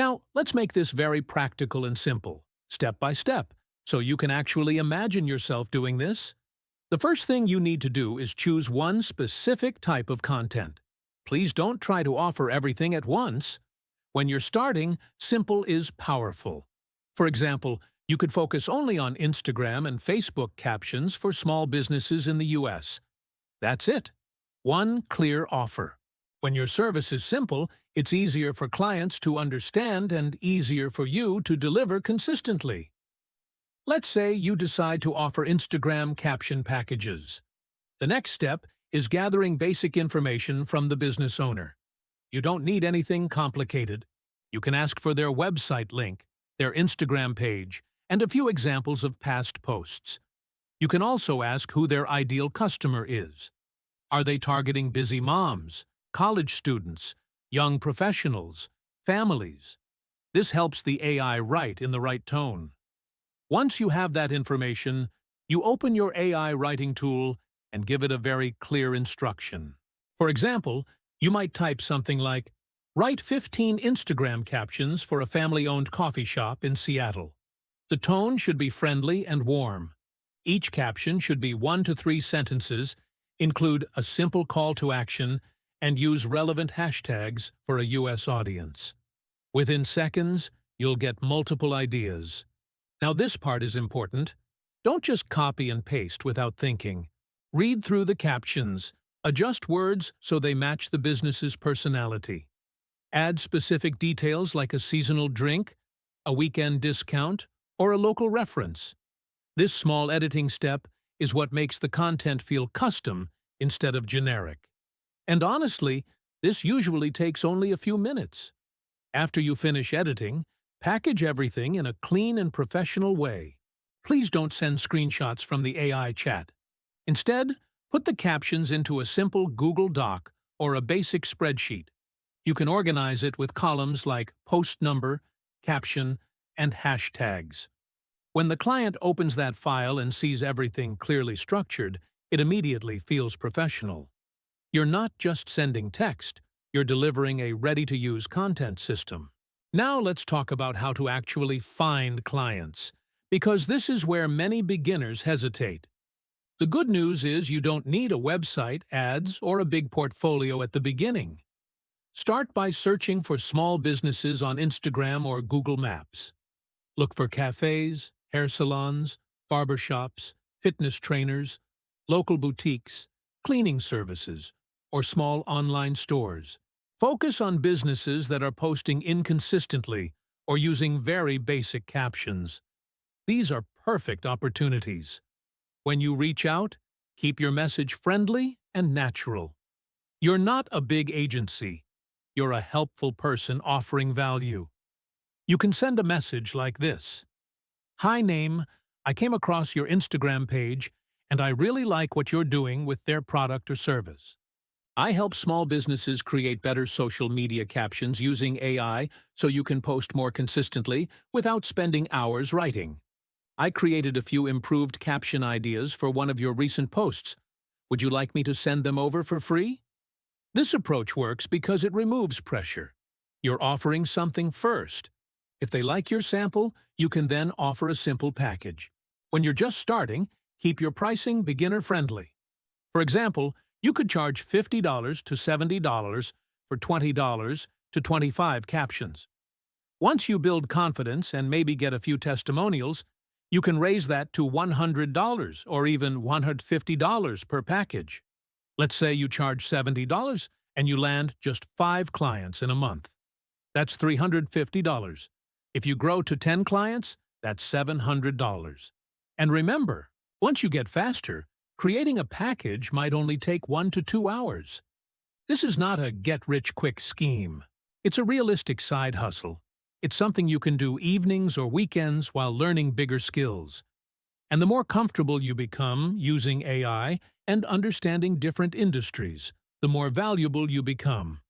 Now, let's make this very practical and simple, step by step, so you can actually imagine yourself doing this. The first thing you need to do is choose one specific type of content. Please don't try to offer everything at once. When you're starting, simple is powerful. For example, you could focus only on Instagram and Facebook captions for small businesses in the US. That's it. One clear offer. When your service is simple, it's easier for clients to understand and easier for you to deliver consistently. Let's say you decide to offer Instagram caption packages. The next step is gathering basic information from the business owner. You don't need anything complicated. You can ask for their website link, their Instagram page, and a few examples of past posts. You can also ask who their ideal customer is. Are they targeting busy moms, college students, young professionals, families? This helps the AI write in the right tone. Once you have that information, you open your AI writing tool and give it a very clear instruction. For example, you might type something like, "Write 15 Instagram captions for a family-owned coffee shop in Seattle." The tone should be friendly and warm. Each caption should be 1 to 3 sentences, include a simple call to action, and use relevant hashtags for a US audience. Within seconds, you'll get multiple ideas. Now this part is important. Don't just copy and paste without thinking. Read through the captions, adjust words so they match the business's personality. Add specific details like a seasonal drink, a weekend discount, or a local reference. This small editing step is what makes the content feel custom instead of generic. And honestly, this usually takes only a few minutes. After you finish editing, package everything in a clean and professional way. Please don't send screenshots from the AI chat. Instead, put the captions into a simple Google Doc or a basic spreadsheet. You can organize it with columns like post number, caption, and hashtags. When the client opens that file and sees everything clearly structured, it immediately feels professional. You're not just sending text, you're delivering a ready-to-use content system. Now let's talk about how to actually find clients, because this is where many beginners hesitate. The good news is you don't need a website, ads, or a big portfolio at the beginning. Start by searching for small businesses on Instagram or Google Maps. Look for cafes, hair salons, barbershops, fitness trainers, local boutiques, cleaning services, or small online stores. Focus on businesses that are posting inconsistently or using very basic captions. These are perfect opportunities. When you reach out, keep your message friendly and natural. You're not a big agency. You're a helpful person offering value. You can send a message like this. "Hi name, I came across your Instagram page and I really like what you're doing with their product or service. I help small businesses create better social media captions using AI so you can post more consistently without spending hours writing. I created a few improved caption ideas for one of your recent posts. Would you like me to send them over for free?" This approach works because it removes pressure. You're offering something first. If they like your sample, you can then offer a simple package. When you're just starting, keep your pricing beginner-friendly. For example, you could charge $50 to $70 for 20 to 25 captions. Once you build confidence and maybe get a few testimonials, you can raise that to $100 or even $150 per package. Let's say you charge $70 and you land just 5 clients in a month. That's $350. If you grow to 10 clients, that's $700. And remember, once you get faster, creating a package might only take 1 to 2 hours. This is not a get-rich-quick scheme. It's a realistic side hustle. It's something you can do evenings or weekends while learning bigger skills. And the more comfortable you become using AI and understanding different industries, the more valuable you become.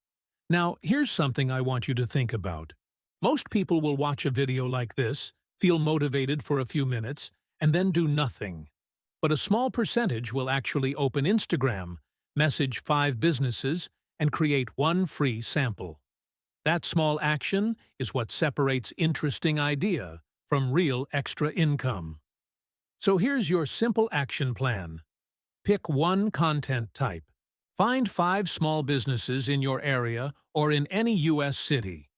Now, here's something I want you to think about. Most people will watch a video like this, feel motivated for a few minutes, and then do nothing. But a small percentage will actually open Instagram, message 5 businesses, and create 1 free sample. That small action is what separates interesting idea from real extra income. So here's your simple action plan. Pick one content type. Find 5 small businesses in your area or in any U.S. city.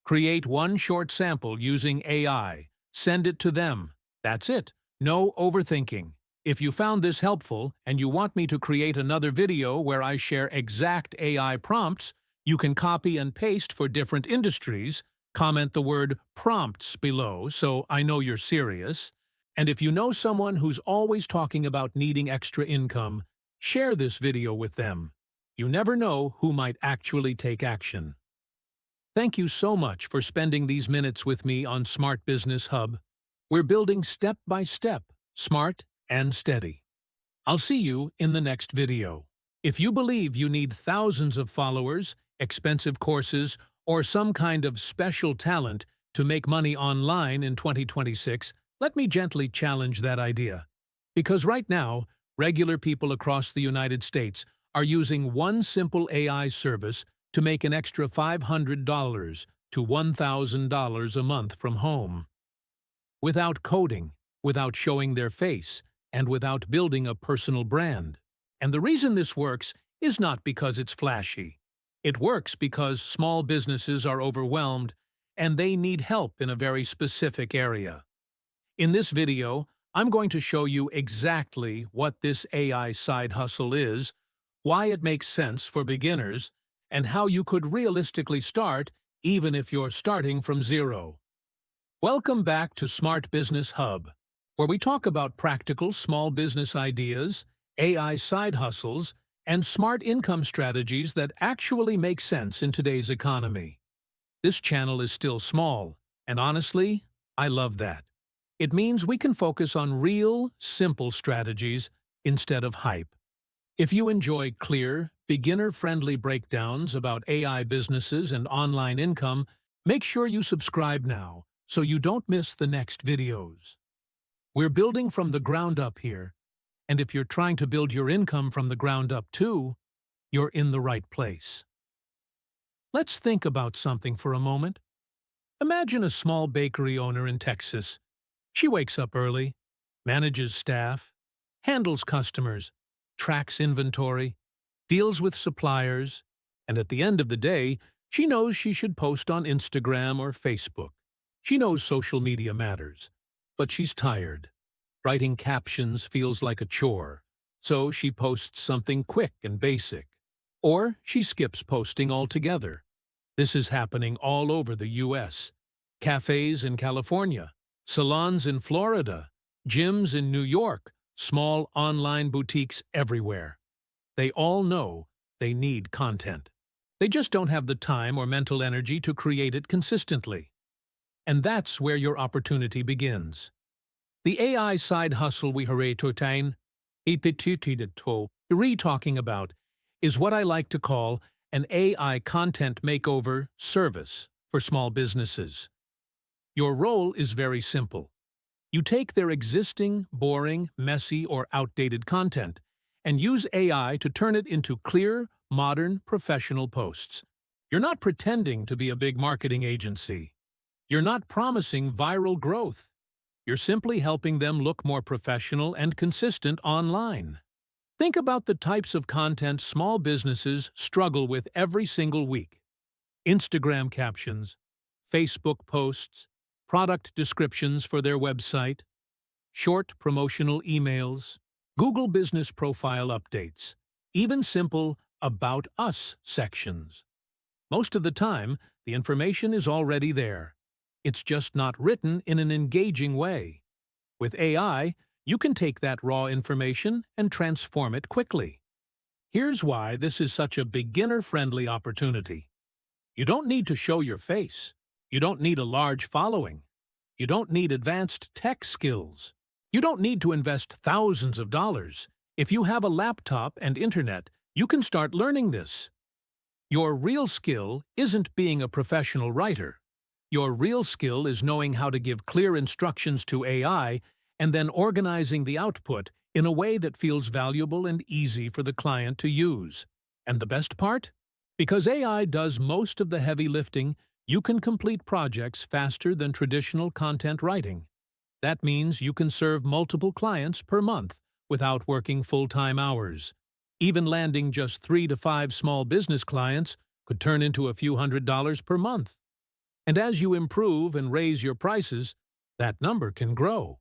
Create one short sample using AI. Send it to them. That's it. No overthinking. If you found this helpful and you want me to create another video where I share exact AI prompts, you can copy and paste for different industries, comment the word prompts below so I know you're serious. And if you know someone who's always talking about needing extra income, share this video with them. You never know who might actually take action. Thank you so much for spending these minutes with me on Smart Business Hub. We're building step by step, smart and steady. I'll see you in the next video. If you believe you need thousands of followers, expensive courses, or some kind of special talent to make money online in 2026, let me gently challenge that idea. Because right now, regular people across the United States are using one simple AI service to make an extra $500 to $1,000 a month from home. Without coding, without showing their face, and without building a personal brand. And the reason this works is not because it's flashy. It works because small businesses are overwhelmed and they need help in a very specific area. In this video, I'm going to show you exactly what this AI side hustle is, why it makes sense for beginners, and how you could realistically start even if you're starting from zero. Welcome back to Smart Business Hub, where we talk about practical small business ideas, AI side hustles, and smart income strategies that actually make sense in today's economy. This channel is still small, and honestly, I love that. It means we can focus on real, simple strategies instead of hype. If you enjoy clear, beginner-friendly breakdowns about AI businesses and online income, make sure you subscribe now so you don't miss the next videos. We're building from the ground up here, and if you're trying to build your income from the ground up too, you're in the right place. Let's think about something for a moment. Imagine a small bakery owner in Texas. She wakes up early, manages staff, handles customers, tracks inventory, deals with suppliers, and at the end of the day, she knows she should post on Instagram or Facebook. She knows social media matters, but she's tired. Writing captions feels like a chore, so she posts something quick and basic. Or she skips posting altogether. This is happening all over the U.S. Cafes in California, salons in Florida, gyms in New York, small online boutiques everywhere. They all know they need content. They just don't have the time or mental energy to create it consistently. And that's where your opportunity begins. The AI side hustle we talking about is what I like to call an AI content makeover service for small businesses. Your role is very simple. You take their existing, boring, messy, or outdated content and use AI to turn it into clear, modern, professional posts. You're not pretending to be a big marketing agency. You're not promising viral growth. You're simply helping them look more professional and consistent online. Think about the types of content small businesses struggle with every single week. Instagram captions, Facebook posts, product descriptions for their website, short promotional emails, Google Business Profile updates, even simple About Us sections. Most of the time, the information is already there. It's just not written in an engaging way. With AI, you can take that raw information and transform it quickly. Here's why this is such a beginner-friendly opportunity. You don't need to show your face. You don't need a large following. You don't need advanced tech skills. You don't need to invest thousands of dollars. If you have a laptop and internet, you can start learning this. Your real skill isn't being a professional writer. Your real skill is knowing how to give clear instructions to AI and then organizing the output in a way that feels valuable and easy for the client to use. And the best part? Because AI does most of the heavy lifting, you can complete projects faster than traditional content writing. That means you can serve multiple clients per month without working full-time hours. Even landing just 3 to 5 small business clients could turn into a few $100s per month. And as you improve and raise your prices, that number can grow.